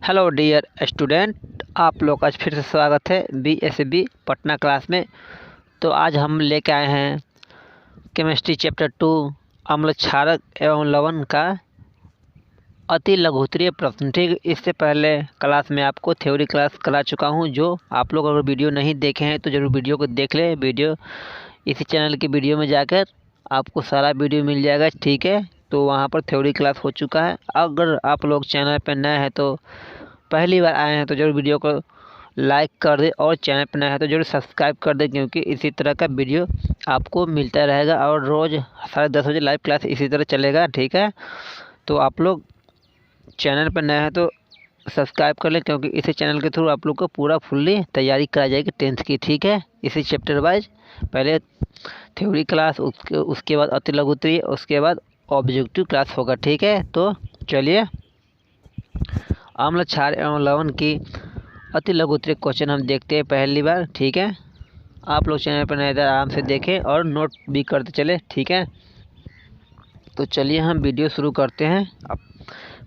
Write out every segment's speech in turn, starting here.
Hello dear student, आप लोग का आज फिर से स्वागत है BSB पटना क्लास में। तो आज हम लेके आए हैं केमिस्ट्री चैप्टर 2 अम्ल क्षारक एवं लवण का अति लघुत्तरीय प्रश्न। ठीक, इससे पहले क्लास में आपको थ्योरी क्लास करा चुका हूं। जो आप लोग अगर वीडियो नहीं देखे हैं तो ज़रूर वीडियो को देख ले। वीडियो इसी चैनल की वीडियो में जाकर आपको सारा वीडियो मिल जाएगा। ठीक है, तो वहाँ पर थ्योरी क्लास हो चुका है। अगर आप लोग चैनल पर नए हैं तो पहली बार आए हैं तो ज़रूर वीडियो को लाइक कर दे और चैनल पर नया है तो ज़रूर सब्सक्राइब कर दे, क्योंकि इसी तरह का वीडियो आपको मिलता रहेगा और रोज़ 10:30 बजे लाइव क्लास इसी तरह चलेगा। ठीक है, तो आप लोग चैनल पर नए हैं तो सब्सक्राइब कर लें, क्योंकि इसी चैनल के थ्रू आप लोग को पूरा फुल्ली तैयारी कराई जाएगी 10th की। ठीक है, इसी चैप्टर वाइज पहले थ्योरी क्लास, उसके बाद अति लघुत्तरीय, उसके बाद ऑब्जेक्टिव क्लास होगा। ठीक है, तो चलिए अम्ल क्षार एवं लवण की अति लघुत्तरीय क्वेश्चन हम देखते हैं पहली बार। ठीक है, आप लोग चैनल पर नए इधर आराम से देखें और नोट भी करते चले। ठीक है, तो चलिए हम वीडियो शुरू करते हैं। अब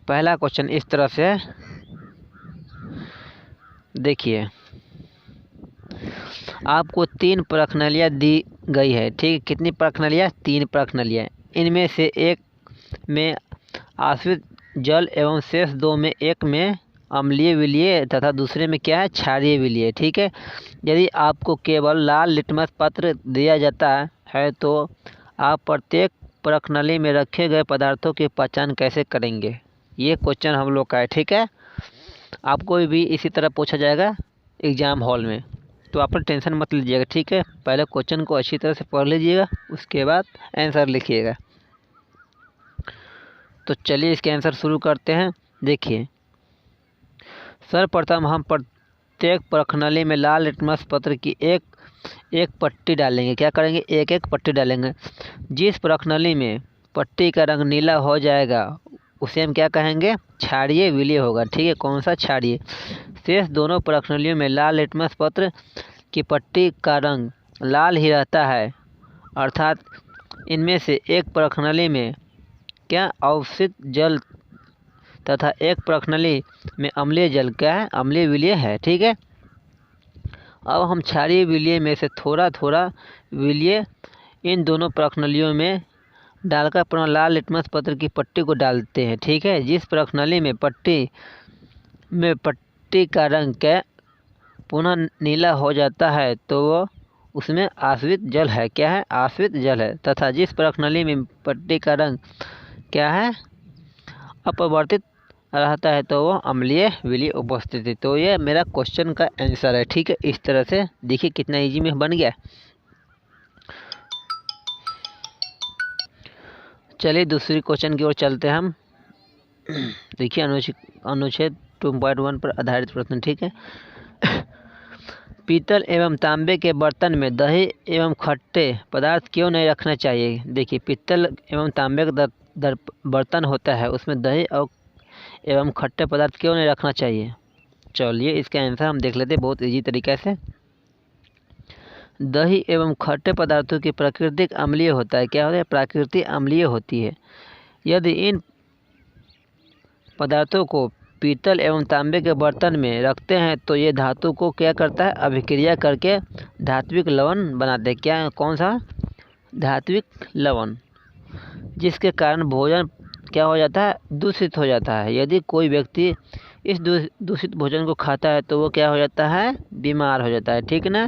पहला क्वेश्चन इस तरह से है, देखिए आपको 3 प्रश्नावलियाँ दी गई है। ठीक, कितनी प्रश्नावलियाँ? 3 प्रश्नावलियाँ। इनमें से एक में आश्रित जल एवं शेष 2 में, एक में अम्लीय विलीय तथा दूसरे में क्या है? क्षारीय विलीय। ठीक है, यदि आपको केवल लाल लिटमस पत्र दिया जाता है तो आप प्रत्येक प्रश्नावली में रखे गए पदार्थों की पहचान कैसे करेंगे? ये क्वेश्चन हम लोग का है। ठीक है, आपको भी इसी तरह पूछा जाएगा एग्ज़ाम हॉल में, तो आप टेंशन मत लीजिएगा। ठीक है, पहले क्वेश्चन को अच्छी तरह से पढ़ लीजिएगा, उसके बाद आंसर लिखिएगा। तो चलिए इसके आंसर शुरू करते हैं। देखिए, सर्वप्रथम हम प्रत्येक प्रश्नावली में लाल लिटमस पत्र की एक पट्टी डालेंगे। क्या करेंगे? एक पट्टी डालेंगे। जिस प्रश्नावली में पट्टी का रंग नीला हो जाएगा उसे हम क्या कहेंगे? क्षारीय विलीय होगा। ठीक है, कौन सा? क्षारीय। शेष दोनों प्रश्नावलियों में लाल लिटमस पत्र की पट्टी का रंग लाल ही रहता है, अर्थात इनमें से एक प्रश्नावली में क्या अवशिष्ट जल तथा एक प्रश्नावली में अम्लीय जल क्या है? अम्लीय विलीय है। ठीक है, अब हम क्षारीय विलीय में से थोड़ा थोड़ा विलीय इन दोनों प्रश्नावलियों में डालकर पुनः लाल लिटमस पत्र की पट्टी को डालते हैं। ठीक है, जिस प्रश्नावली में पट्टी का रंग क्या पुनः नीला हो जाता है तो वो उसमें आश्रित जल है। क्या है? आश्रित जल है। तथा जिस प्रश्नावली में पट्टी का रंग क्या है? अपरिवर्तित रहता है तो वो अम्लीय विलीय उपस्थिति। तो ये मेरा क्वेश्चन का आंसर है। ठीक है, इस तरह से देखिए कितना इजी में बन गया। चलिए दूसरी क्वेश्चन की ओर चलते हैं हम। देखिए अनुच्छेद 2.1 पर आधारित प्रश्न। ठीक है, पीतल एवं तांबे के बर्तन में दही एवं खट्टे पदार्थ क्यों नहीं रखना चाहिए? देखिए, पीतल एवं तांबे का बर्तन होता है, उसमें दही और एवं खट्टे पदार्थ क्यों नहीं रखना चाहिए? चलिए इसका आंसर हम देख लेते हैं बहुत इजी तरीके से। दही एवं खट्टे पदार्थों की प्रकृति अम्लीय होता है। क्या होता है? प्रकृति अम्लीय होती है। यदि इन पदार्थों को पीतल एवं तांबे के बर्तन में रखते हैं तो ये धातु को क्या करता है? अभिक्रिया करके धात्विक लवण बनाते हैं। क्या? कौन सा? धात्विक लवण, जिसके कारण भोजन क्या हो जाता है? दूषित हो जाता है। यदि कोई व्यक्ति इस दूषित भोजन को खाता है तो वो क्या हो जाता है? बीमार हो जाता है। ठीक ना?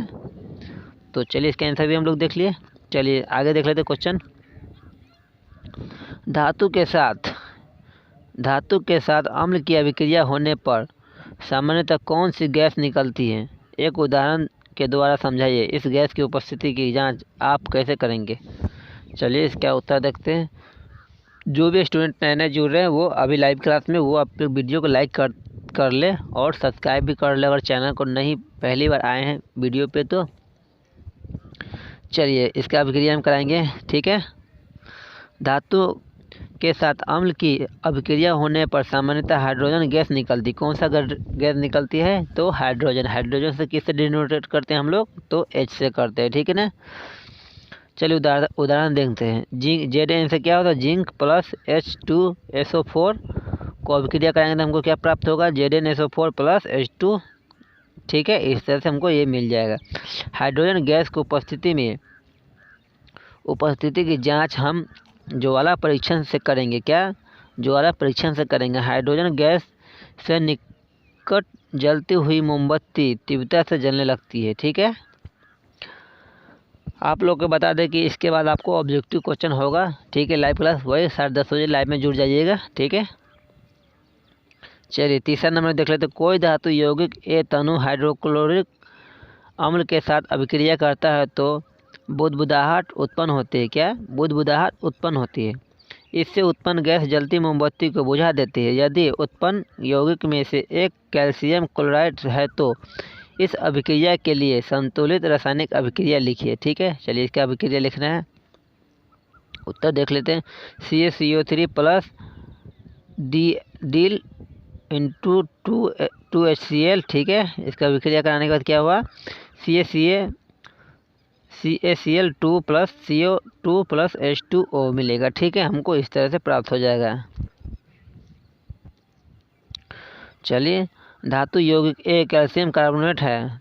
तो चलिए इसका आंसर भी हम लोग देख लिए। चलिए आगे देख लेते क्वेश्चन। धातु के साथ अम्ल की अभिक्रिया होने पर सामान्यतः कौन सी गैस निकलती है? एक उदाहरण के द्वारा समझाइए। इस गैस की उपस्थिति की जांच आप कैसे करेंगे? चलिए इसका उत्तर देखते हैं। जो भी स्टूडेंट नए नए जुड़ रहे हैं वो अभी लाइव क्लास में वो आप वीडियो को लाइक कर ले और सब्सक्राइब भी कर ले, अगर चैनल को नहीं पहली बार आए हैं वीडियो पे तो। चलिए इसका अभिक्रिया हम कराएंगे। ठीक है, धातु के साथ अम्ल की अभिक्रिया होने पर सामान्यतः हाइड्रोजन गैस निकलती। कौन सा गैस निकलती है? तो हाइड्रोजन। हाइड्रोजन से किससे डिनोटेट करते हैं हम लोग? तो H से करते हैं। ठीक है ना? चलिए उदाहरण देखते हैं। जिंक, Zn से क्या होता है? जिंक प्लस H2SO4 को अभिक्रिया कराएंगे तो हमको क्या प्राप्त होगा, ZnSO4 प्लस H2। ठीक है, इस तरह से हमको ये मिल जाएगा। हाइड्रोजन गैस की उपस्थिति की जांच हम ज्वाला परीक्षण से करेंगे। क्या, ज्वाला परीक्षण से करेंगे। हाइड्रोजन गैस से निकट जलती हुई मोमबत्ती तीव्रता से जलने लगती है। ठीक है, आप लोग को बता दें कि इसके बाद आपको ऑब्जेक्टिव क्वेश्चन होगा। ठीक है, लाइव क्लास वही 10:30 बजे लाइव में जुड़ जाइएगा। ठीक है, चलिए तीसरा नंबर देख लेते। कोई धातु यौगिक ए तनु हाइड्रोक्लोरिक अम्ल के साथ अभिक्रिया करता है तो बुदबुदाहट उत्पन्न होती है। क्या, बुदबुदाहट उत्पन्न होती है। इससे उत्पन्न गैस जलती मोमबत्ती को बुझा देती है। यदि उत्पन्न यौगिक में से एक कैल्शियम क्लोराइड है तो इस अभिक्रिया के लिए संतुलित रासायनिक अभिक्रिया लिखिए। ठीक है, चलिए इसका अभिक्रिया लिखना है। उत्तर देख लेते हैं। CaCO3 plus deal into 2HCl। ठीक है, इसका अभिक्रिया कराने के बाद क्या हुआ, CaCl2 plus CO2 plus H2O मिलेगा। ठीक है, हमको इस तरह से प्राप्त हो जाएगा। चलिए, धातु यौगिक ए कैल्शियम कार्बोनेट है।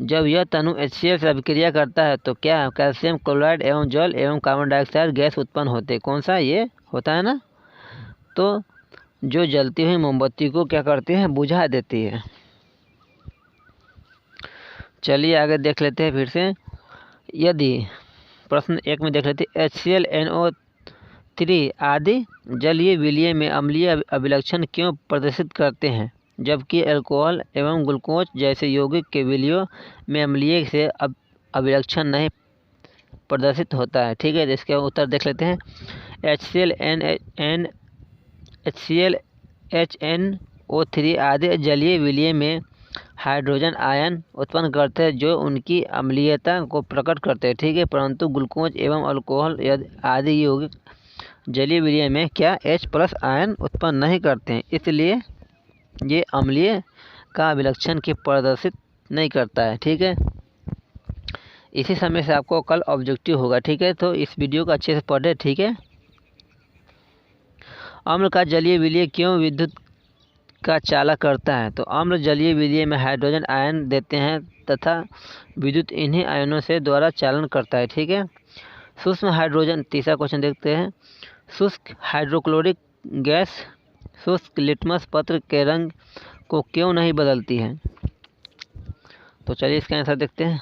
जब यह तनु HCl से अभिक्रिया करता है तो क्या, कैल्शियम क्लोराइड एवं जल एवं कार्बन डाइऑक्साइड गैस उत्पन्न होते हैं। कौन सा, ये होता है ना, तो जो जलती हुई मोमबत्ती को क्या करती है, बुझा देती है। चलिए आगे देख लेते हैं फिर से। यदि प्रश्न 1 में देख लेते हैं, HCl NO3 आदि जलीय विलय में अम्लीय अभिलक्षण क्यों प्रदर्शित करते हैं, जबकि अल्कोहल एवं ग्लूकोज जैसे यौगिक के विलयों में अम्लीय से अभिलक्षण नहीं प्रदर्शित होता है। ठीक है, इसके उत्तर देख लेते हैं। HCl HNO3 आदि जलीय विलय में हाइड्रोजन आयन उत्पन्न करते हैं जो उनकी अम्लीयता को प्रकट करते हैं। ठीक है, परंतु ग्लूकोज एवं अल्कोहल आदि यौगिक जलीय विलय में क्या, H+ आयन उत्पन्न नहीं करते हैं, इसलिए ये अम्लीय का अभिलक्षण की प्रदर्शित नहीं करता है। ठीक है, इसी समय से आपको कल ऑब्जेक्टिव होगा। ठीक है, तो इस वीडियो को अच्छे से पढ़े। ठीक है, अम्ल का जलीय विलय क्यों विद्युत का चालक करता है, तो अम्ल जलीय विलय में हाइड्रोजन आयन देते हैं तथा विद्युत इन्हीं आयनों से द्वारा चालन करता है। ठीक है, शुष्क हाइड्रोजन, तीसरा क्वेश्चन देखते हैं। शुष्क हाइड्रोक्लोरिक गैस शुष्क लिटमस पत्र के रंग को क्यों नहीं बदलती है, तो चलिए इसका आंसर देखते हैं।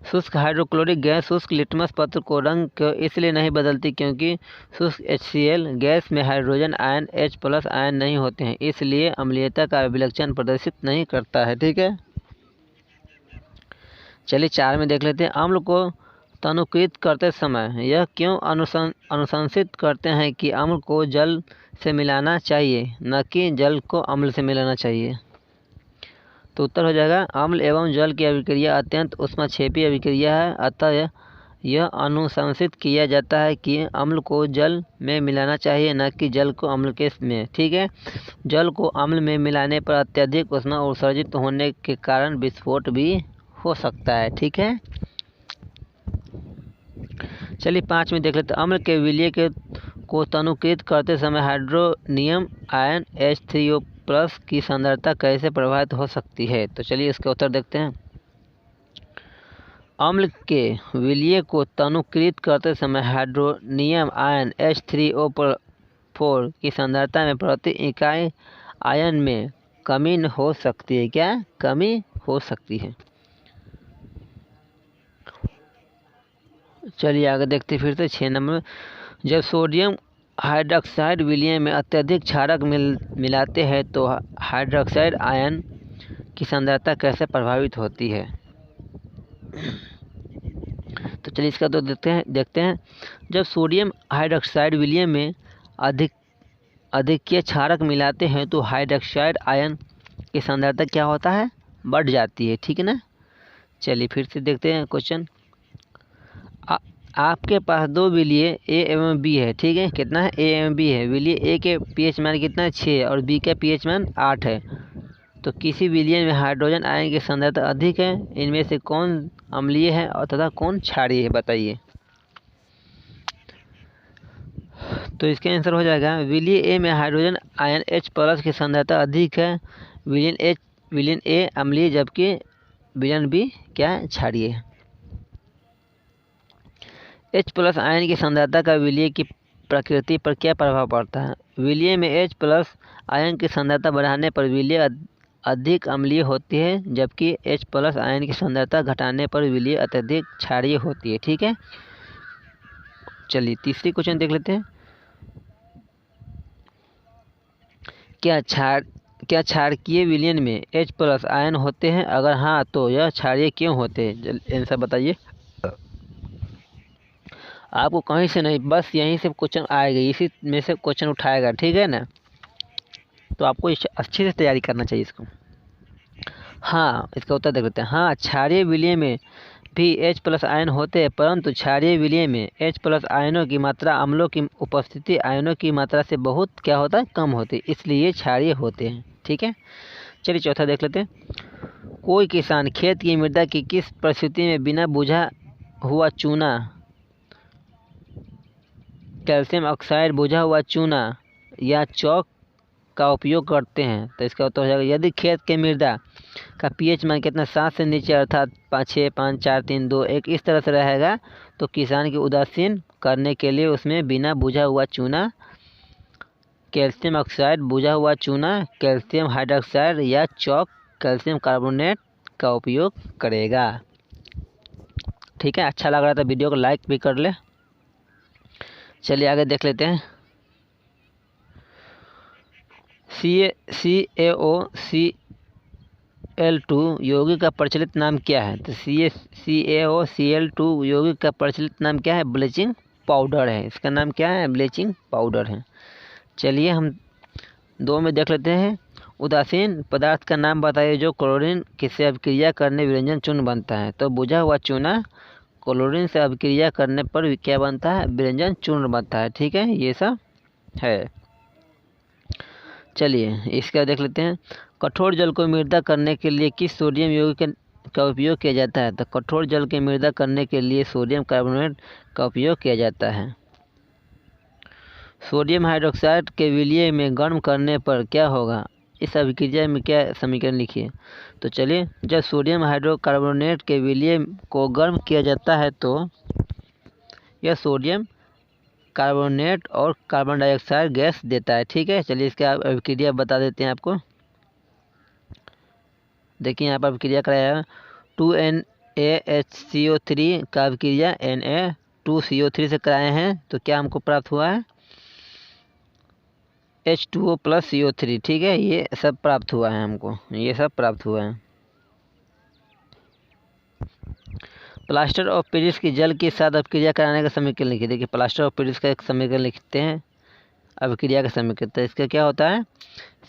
शुष्क हाइड्रोक्लोरिक गैस शुष्क लिटमस पत्र को रंग को इसलिए नहीं बदलती क्योंकि शुष्क HCl गैस में हाइड्रोजन आयन H+ आयन नहीं होते हैं, इसलिए अम्लीयता का अभिलक्षण प्रदर्शित नहीं करता है। ठीक है, चलिए 4 में देख लेते हैं। अम्ल को तनुकृत करते समय यह क्यों अनुशंसित करते हैं कि अम्ल को जल से मिलाना चाहिए, न कि जल को अम्ल से मिलाना चाहिए, तो उत्तर हो जाएगा अम्ल एवं जल की अभिक्रिया अत्यंत ऊष्माक्षेपी अभिक्रिया है, अतः यह अनुशंसित किया जाता है कि अम्ल को जल में मिलाना चाहिए, न कि जल को अम्ल के में। ठीक है, जल को अम्ल में मिलाने पर अत्यधिक ऊष्मा उत्सर्जित होने के कारण विस्फोट भी हो सकता है। ठीक है, चलिए 5 में देख लेते हैं। अम्ल के विलय को तनुकृत करते समय हाइड्रोनियम आयन H3O+ की सांद्रता कैसे प्रभावित हो सकती है, तो चलिए इसका उत्तर देखते हैं। अम्ल के विलय को तनुकृत करते समय हाइड्रोनियम आयन H3O4 की सांद्रता में प्रति इकाई आयन में कमी हो सकती है। क्या, कमी हो सकती है। चलिए आगे देखते फिर से 6 नंबर। जब सोडियम हाइड्रोक्साइड विलय में अत्यधिक क्षारक मिलाते हैं तो हाइड्रोक्साइड आयन की सांद्रता कैसे प्रभावित होती है, तो चलिए इसका तो देखते हैं। जब सोडियम हाइड्रोक्साइड विलय में अधिक क्षारक मिलाते हैं तो हाइड्रोक्साइड आयन की सांद्रता क्या होता है, बढ़ जाती है। ठीक है ना, चलिए फिर से देखते हैं क्वेश्चन। आपके पास दो विलय A एवं B है। ठीक है, कितना है, A एवं B है। विलय A के pH मान कितना है, 6 और B का pH मान 8 है, तो किसी विलय में हाइड्रोजन आयन की सांद्रता अधिक है, इनमें से कौन अम्लीय है और तथा कौन क्षारीय है, बताइए। तो इसका आंसर हो जाएगा विलियन ए में हाइड्रोजन आयन H+ की सांद्रता अधिक है। विलियन ए अम्लीय जबकि विलियन बी क्या है, क्षारीय। H+ आयन की सांद्रता का विलिय की प्रकृति पर क्या प्रभाव पड़ता है? विलिय में H+ आयन की सांद्रता बढ़ाने पर विलिय अधिक अम्लीय होती है, जबकि H+ आयन की सांद्रता घटाने पर विलिय अत्यधिक क्षारीय होती है। ठीक है, चलिए तीसरी क्वेश्चन देख लेते हैं। क्या क्षारकीय विलयन में H+ आयन होते हैं? अगर हाँ तो यह क्षारीय क्यों होते हैं? आंसर बताइए। आपको कहीं से नहीं, बस यहीं से क्वेश्चन आएगा, इसी में से क्वेश्चन उठाएगा। ठीक है ना, तो आपको अच्छे से तैयारी करना चाहिए इसको। हाँ, इसका उत्तर देख लेते हैं। हाँ, क्षारीय विलय में भी H+ आयन होते हैं, परंतु क्षारीय विलय में H+ आयनों की मात्रा अम्लों की उपस्थिति आयनों की मात्रा से बहुत क्या होता है, कम होती है, इसलिए क्षारीय होते हैं। ठीक है, चलिए चौथा देख लेते हैं। कोई किसान खेत की मृदा की किस परिस्थिति में बिना बुझा हुआ चूना, कैल्शियम ऑक्साइड, बुझा हुआ चूना या चौक का उपयोग करते हैं? तो इसका उत्तर हो जाएगा यदि खेत के मृदा का pH मान कितना 7 से नीचे अर्थात 6, 5, 4, 3, 2, 1 इस तरह से रहेगा तो किसान की उदासीन करने के लिए उसमें बिना बुझा हुआ चूना, कैल्शियम ऑक्साइड, बुझा हुआ चूना, कैल्शियम हाइड्रोक्साइड या चौक कैल्शियम कार्बोनेट का उपयोग करेगा। ठीक है, अच्छा लग रहा था वीडियो को लाइक भी कर ले। चलिए आगे देख लेते हैं। CaOCl2 यौगिक का प्रचलित नाम क्या है? तो CaOCl2 यौगिक का प्रचलित नाम क्या है? ब्लीचिंग पाउडर है। इसका नाम क्या है? ब्लीचिंग पाउडर है। चलिए हम 2 में देख लेते हैं। उदासीन पदार्थ का नाम बताइए जो क्लोरीन से अभिक्रिया करने विरंजन चूर्ण बनता है। तो बुझा हुआ चूना क्लोरीन से अभिक्रिया करने पर क्या बनता है? विरंजन चूर्ण बनता है। ठीक है, ये सब है। चलिए इसका देख लेते हैं। कठोर जल को मृदा करने के लिए किस सोडियम यौगिक का उपयोग किया जाता है? तो कठोर जल के मृदा करने के लिए सोडियम कार्बोनेट का उपयोग किया जाता है। सोडियम हाइड्रोक्साइड के विलय में गर्म करने पर क्या होगा? इस अभिक्रिया में क्या समीकरण लिखिए। तो चलिए, जब सोडियम हाइड्रोकार्बोनेट के विलय को गर्म किया जाता है तो यह सोडियम कार्बोनेट और कार्बन डाइऑक्साइड गैस देता है। ठीक है, चलिए इसका अभिक्रिया बता देते हैं आपको। देखिए यहाँ पर अभिक्रिया कराया 2NaHCO3 का अभिक्रिया Na2CO3 से कराए हैं, तो क्या हमको प्राप्त हुआ है? H2O + CO3। ठीक है, ये सब प्राप्त हुआ है हमको, ये सब प्राप्त हुआ है। प्लास्टर ऑफ पेरिस की जल के साथ अभिक्रिया कराने का समीकरण लिखिए। देखिए प्लास्टर ऑफ पेरिस का एक समीकरण लिखते हैं, अभिक्रिया का समीकरण। तो इसका क्या होता है?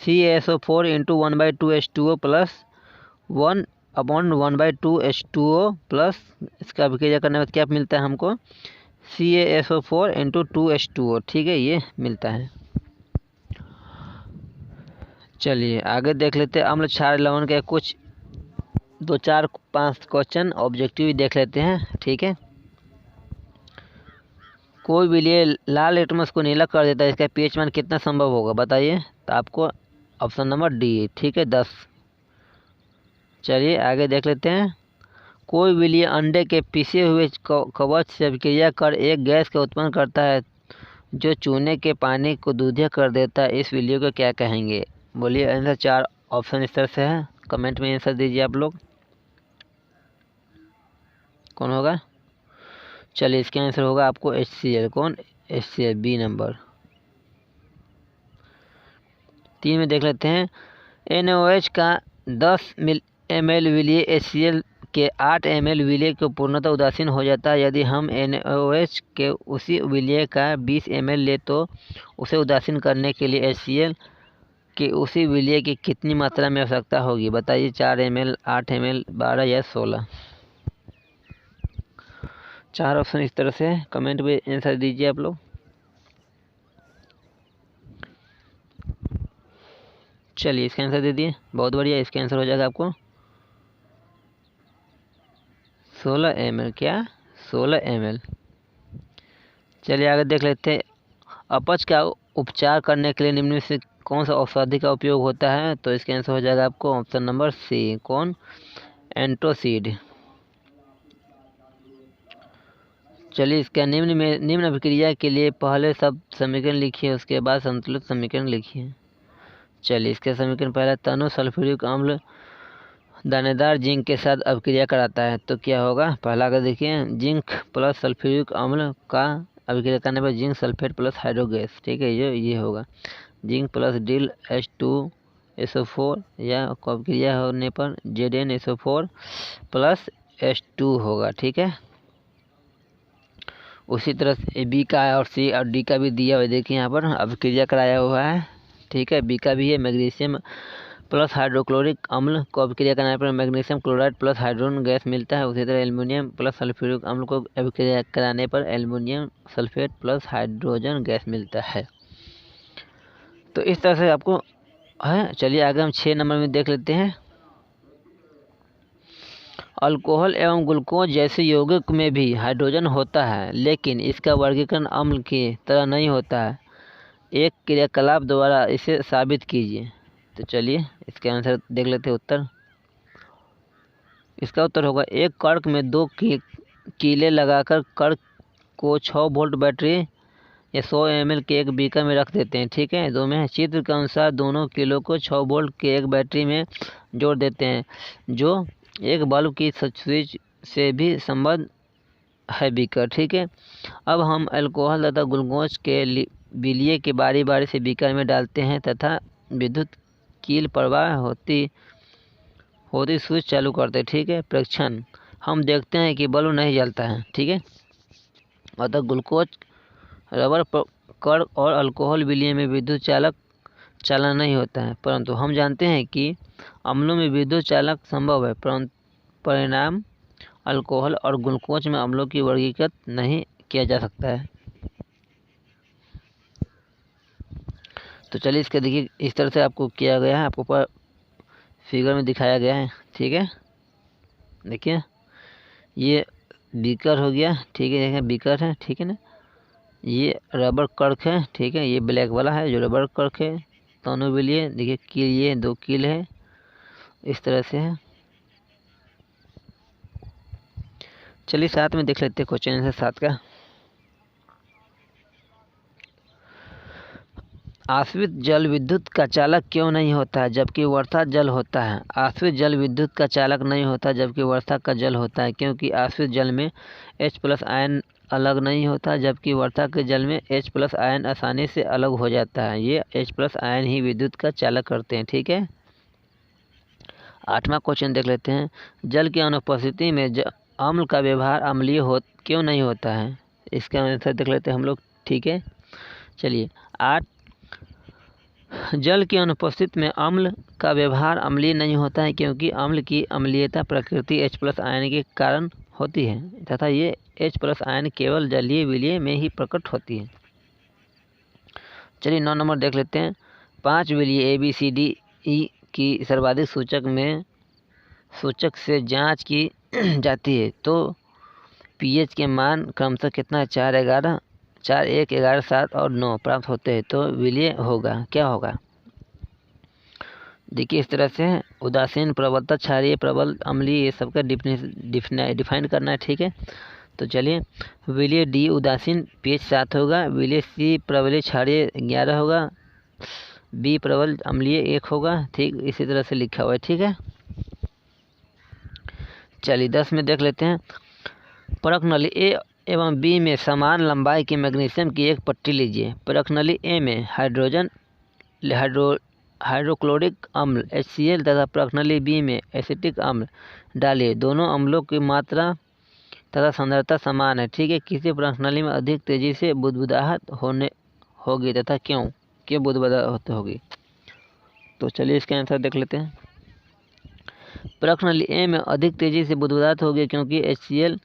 CaSO4 × 1/2H2O + 1/1/2H2O प्लस इसका अभिक्रिया करने के बाद क्या मिलता है हमको? CaSO4 × 2H2O। ठीक है, ये मिलता है। चलिए आगे देख लेते हैं। अम्ल क्षार लवण के कुछ 2, 4, 5 क्वेश्चन ऑब्जेक्टिव देख लेते हैं। ठीक है, कोई विलय लाल लिटमस को नीला कर देता है, इसका pH मान कितना संभव होगा बताइए? तो आपको ऑप्शन नंबर डी, ठीक है, 10। चलिए आगे देख लेते हैं। कोई विलय अंडे के पिसे हुए कवच से अभिक्रिया कर एक गैस का उत्पन्न करता है जो चूने के पानी को दूधिया कर देता है, इस विलय को क्या कहेंगे? बोलिए आंसर। 4 ऑप्शन इस तरह से है, कमेंट में आंसर दीजिए आप लोग, कौन होगा? चलिए इसका आंसर होगा आपको HCl। कौन? HCl, B number. 3 में देख लेते हैं। NaOH का 10 ml विलय HCl के 8 ml विलय को पूर्णतः उदासीन हो जाता है। यदि हम NaOH के उसी विलय का 20 ml ले तो उसे उदासीन करने के लिए HCl के उसी विलय की कितनी मात्रा में आवश्यकता होगी? बताइए। 4 ml, 8 ml, 12 या 16? 4 ऑप्शन इस तरह से, कमेंट में आंसर दीजिए आप लोग। चलिए इसका आंसर दे दिए, बहुत बढ़िया। इसका आंसर हो जाएगा आपको 16 ml। क्या? 16 ml। चलिए आगे देख लेते हैं। अपच का उपचार करने के लिए निम्न में से कौन सा औषधि का उपयोग होता है? तो इसका आंसर हो जाएगा आपको ऑप्शन नंबर सी, कौन? एंटोसीड। चलिए, इसका निम्न अभिक्रिया के लिए पहले सब समीकरण लिखिए, उसके बाद संतुलित समीकरण लिखिए। चलिए, इसका समीकरण पहला, तनु सल्फ्यूरिक अम्ल दानेदार जिंक के साथ अभिक्रिया कराता है, तो क्या होगा? पहला का देखिए, जिंक प्लस सल्फ्यूरिक अम्ल का अभिक्रिया करने पर जिंक सल्फेट प्लस हाइड्रोगैस, ठीक है, ये होगा जिंक प्लस डिल H2SO4, या अभिक्रिया होने पर ZnSO4 प्लस H2 होगा, ठीक है। उसी तरह से बी का और सी और डी का भी दिया हुआ, देखिए यहाँ पर अभिक्रिया कराया हुआ है, ठीक है। बी का भी है, मैग्नीशियम प्लस हाइड्रोक्लोरिक अम्ल को अभिक्रिया करने पर magnesium chloride plus hydrogen gas मिलता है। उसी तरह एल्युमिनियम प्लस सल्फ्यूरिक अम्ल को अभिक्रिया कराने पर aluminium sulphate plus hydrogen gas मिलता है। तो इस तरह से आपको है। चलिए आगे हम 6 नंबर में देख लेते हैं। अल्कोहल एवं ग्लूकोज जैसे यौगिक में भी हाइड्रोजन होता है, लेकिन इसका वर्गीकरण अम्ल की तरह नहीं होता है। एक क्रियाकलाप द्वारा इसे साबित कीजिए। तो चलिए इसके आंसर देख लेते हैं। उत्तर, इसका उत्तर होगा, एक कड़क में 2 कीले लगाकर कड़क को 6 वोल्ट बैटरी या 100 ml के एक बीकर में रख देते हैं, ठीक है। दो में चित्र के अनुसार दोनों किलो को 6 वोल्ट के एक बैटरी में जोड़ देते हैं, जो एक बल्ब की स्विच से भी संबद्ध है बीकर, ठीक है। अब हम अल्कोहल तथा ग्लूकोज के विलय के बारी बारी से बीकर में डालते हैं तथा विद्युत कील प्रवाह होती स्विच चालू करते हैं, ठीक है। परीक्षण, हम देखते हैं कि बल्ब नहीं जलता है, ठीक है। अतः ग्लूकोज रबर कण और अल्कोहल विलय में विद्युत चालक चालन नहीं होता है, परंतु हम जानते हैं कि अम्लों में विद्युत चालक संभव है। परिणाम, अल्कोहल और ग्लूकोज में अम्लों की वर्गीकृत नहीं किया जा सकता है। तो चलिए इसके देखिए, इस तरह से आपको किया गया है, आपको ऊपर फिगर में दिखाया गया है, ठीक है। देखिए ये बीकर हो गया, ठीक है, देखिए बीकर है, ठीक है ना। ये रबर कड़क है, ठीक है, ये ब्लैक वाला है जो रबर कड़क है। दोनों विलय देखिए कील, ये 2 कील है, इस तरह से है। चलिए साथ में देख लेते हैं क्वेश्चन आंसर 7 का। आश्रित जल विद्युत का चालक क्यों नहीं होता है जबकि वर्षा जल होता है? आश्रित जल विद्युत का चालक नहीं होता जबकि वर्षा का जल होता है, क्योंकि आश्रित जल में H+ आयन अलग नहीं होता, जबकि वर्षा के जल में H+ आयन आसानी से अलग हो जाता है। ये H+ आयन ही विद्युत का चालक करते हैं, ठीक है। 8वां क्वेश्चन देख लेते हैं। जल की अनुपस्थिति में अम्ल का व्यवहार अम्लीय क्यों नहीं होता है? इसका आंसर देख लेते हैं हम लोग, ठीक है। चलिए 8, जल की अनुपस्थिति में अम्ल का व्यवहार अम्लीय नहीं होता है, क्योंकि अम्ल की अम्लीयता प्रकृति H+ आयन के कारण होती है तथा ये H+ आयन केवल जलीय विलय में ही प्रकट होती है। चलिए 9 नंबर देख लेते हैं। 5 विलय ABCDE की सर्वाधिक सूचक से जांच की जाती है, तो pH के मान क्रमशः कितना 4, 11, 4, 1, 11, 7 और 9 प्राप्त होते हैं, तो विलय होगा, क्या होगा? देखिए इस तरह से उदासीन, प्रबलता, क्षारीय, प्रबल, अम्लीय, ये सबका डिफाइन करना है, ठीक है। तो चलिए, विलय D उदासीन pH 7 होगा, विलय C प्रबल क्षारीय 11 होगा, B प्रबल अम्लीय 1 होगा, ठीक, इसी तरह से लिखा हुआ है, ठीक है। चलिए 10 में देख लेते हैं। परख नली A एवं B में समान लंबाई की मैग्नीशियम की एक पट्टी लीजिए। परख नली A में हाइड्रोक्लोरिक अम्ल HCl तथा परख नली B में एसिटिक अम्ल डालिए। दोनों अम्लों की मात्रा तथा सांद्रता समान है, ठीक है। किसी परख नली में अधिक तेजी से बुदबुदाहट होगी तथा क्यों बुदबुदाहट होगी? तो चलिए इसका आंसर देख लेते हैं। परख नली A में अधिक तेजी से बुदबुदाहट होगी क्योंकि HCl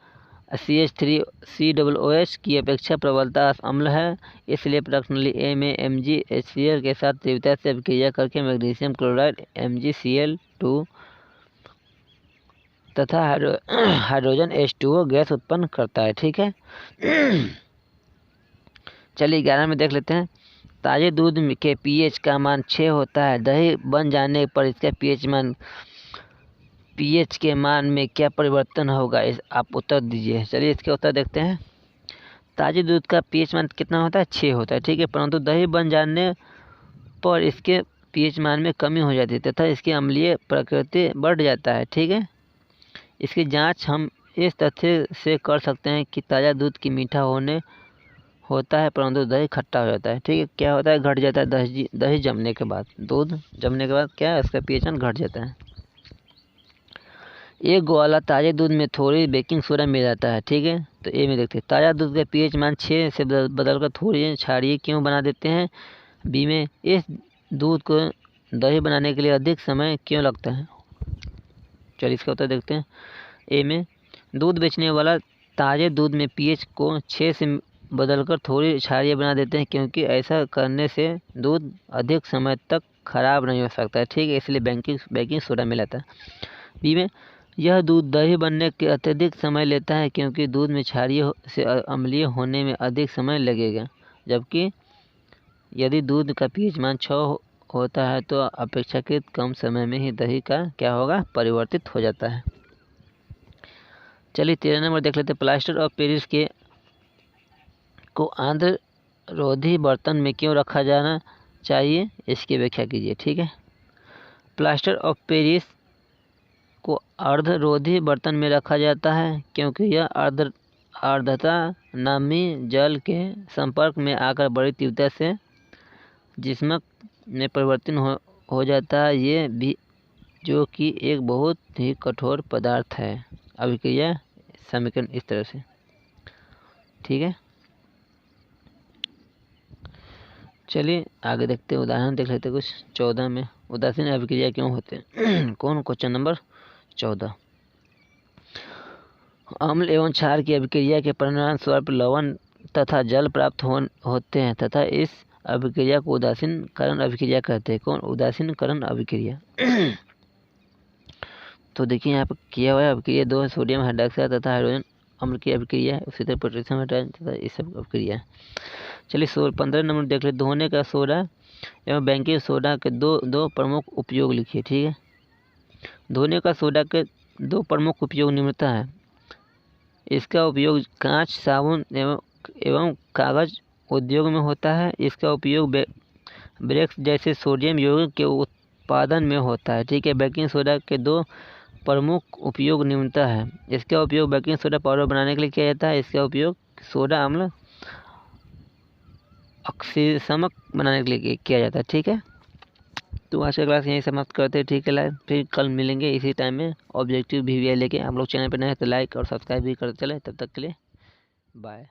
CH3COOH की अपेक्षा प्रबलता अम्ल है, इसलिए परख नली A में MgHCl के साथ तीव्रता से अभिक्रिया करके मैग्नीशियम क्लोराइड MgCl2 तथा हाइड्रोजन H2O गैस उत्पन्न करता है, ठीक है। चलिए 11 में देख लेते हैं। ताज़े दूध के पीएच का मान 6 होता है। दही बन जाने पर इसका पीएच के मान में क्या परिवर्तन होगा, इस आप उत्तर दीजिए। चलिए इसके उत्तर देखते हैं। ताज़े दूध का पीएच मान कितना होता है, 6 होता है, ठीक है। परंतु दही बन जाने पर इसके पीएच मान में कमी हो जाती है तथा इसकी अम्लीय प्रकृति बढ़ जाता है, ठीक है। इसकी जांच हम इस तथ्य से कर सकते हैं कि ताज़ा दूध की मीठा होता है परंतु दही खट्टा हो जाता है, ठीक है। क्या होता है, घट जाता है दही जमने के बाद, दूध जमने के बाद क्या है, इसका पीएच मान घट जाता है। एक ग्वाला ताज़े दूध में थोड़ी बेकिंग सोडा मिल जाता है, ठीक है। तो ए में देखते हैं, ताज़ा दूध का पीएच मान 6 से बदलकर थोड़ी क्षारीय क्यों बना देते हैं। बी में, इस दूध को दही बनाने के लिए अधिक समय क्यों लगता है। चलिए इसका उत्तर देखते हैं। ए में, दूध बेचने वाला ताज़े दूध में पीएच को 6 से बदलकर थोड़ी क्षारीय बना देते हैं क्योंकि ऐसा करने से दूध अधिक समय तक खराब नहीं हो सकता है, ठीक है, इसलिए बेकिंग सोडा मिलाता है। बी में, यह दूध दही बनने के अत्यधिक समय लेता है क्योंकि दूध में क्षारीय से अम्लीय होने में अधिक समय लगेगा, जबकि यदि दूध का पीएच मान 6 होता है तो अपेक्षाकृत कम समय में ही दही का क्या होगा, परिवर्तित हो जाता है। चलिए 13 नंबर देख लेते हैं। प्लास्टर ऑफ पेरिस को आर्द्र रोधी बर्तन में क्यों रखा जाना चाहिए, इसकी व्याख्या कीजिए, ठीक है। प्लास्टर ऑफ पेरिस को अर्धरोधी बर्तन में रखा जाता है क्योंकि यह आर्द्रता नमी जल के संपर्क में आकर बड़ी तीव्रता से जिस्म में परिवर्तन हो जाता है, ये भी जो कि एक बहुत ही कठोर पदार्थ है। अभिक्रिया समीकरण इस तरह से, ठीक है। चलिए आगे देखते हैं, उदाहरण देख लेते हैं कुछ। 14 में, उदासीन अभिक्रिया क्यों होते हैं। कौन, क्वेश्चन नंबर 14। अम्ल एवं क्षार की अभिक्रिया के परिणाम स्वरूप लवण तथा जल प्राप्त होते हैं तथा इस अभिक्रिया को उदासीन करण अभिक्रिया कहते हैं। कौन, उदासीन करण अभिक्रिया। तो देखिए यहाँ पर किया हुआ है अभिक्रिया 2 सोडियम हाइड्रोक्साइड तथा हाइड्रोजन अम्ल की अभिक्रिया है, उसी तरह पोटेशियम हाइड्रोजन तथा इस सब अभिक्रिया है। चलिए 15 नंबर देख ले। धोने का सोडा एवं बेकिंग सोडा के दो प्रमुख उपयोग लिखिए, ठीक है। धोने का सोडा के 2 प्रमुख उपयोग निम्नतः है। इसका उपयोग कांच, साबुन एवं कागज उद्योग में होता है। इसका उपयोग ब्रेक्स जैसे सोडियम यौगिक के उत्पादन में होता है, ठीक है। बेकिंग सोडा के 2 प्रमुख उपयोग निम्नतः है। इसका उपयोग बेकिंग सोडा पाउडर बनाने के लिए किया जाता है। इसका उपयोग सोडा अम्ल अक्सिशमक बनाने के लिए किया जाता है, ठीक है। तो आज का क्लास यहीं समाप्त करते हैं, ठीक है। फिर कल मिलेंगे इसी टाइम में ऑब्जेक्टिव VVI लेके। आप लोग चैनल पर नए हैं तो लाइक और सब्सक्राइब भी करते चले। तब तक के लिए बाय।